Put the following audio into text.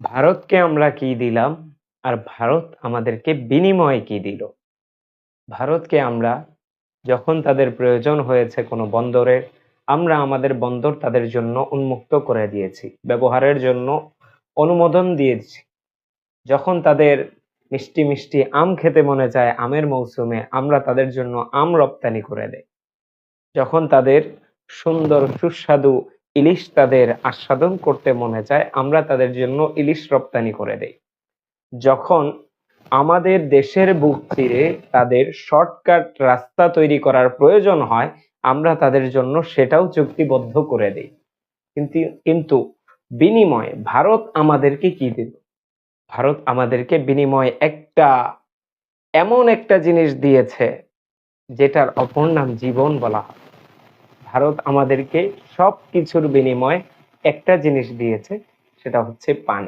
ভারতকে আমরা কি দিলাম আর ভারত আমাদেরকে বিনিময়ে কি দিল? ভারতকে আমরা যখন তাদের প্রয়োজন হয়েছে কোনো বন্দরের, আমরা আমাদের বন্দর তাদের জন্য উন্মুক্ত করে দিয়েছি, ব্যবহারের জন্য অনুমোদন দিয়েছি। যখন তাদের মিষ্টি মিষ্টি আম খেতে মনে চায় আমের মৌসুমে, আমরা তাদের জন্য আম রপ্তানি করে দেই। যখন তাদের সুন্দর সুস্বাদু ইলিশ তাদের আস্বাদন করতে মনে চায়, আমরা তাদের জন্য ইলিশ রপ্তানি করে দেই। যখন আমাদের দেশের বুক চিরে তাদের শর্টকাট রাস্তা তৈরি করার প্রয়োজন হয়, আমরা তাদের জন্য সেটাও চুক্তিবদ্ধ করে দেই। কিন্তু কিন্তু বিনিময়ে ভারত আমাদেরকে কি দিল? ভারত আমাদেরকে বিনিময়ে এমন একটা জিনিস দিয়েছে যেটার অপর নাম জীবন বলা হয়। ভারত আমাদেরকে সবকিছুর বিনিময়ে একটা জিনিস দিয়েছে, সেটা হচ্ছে পানি।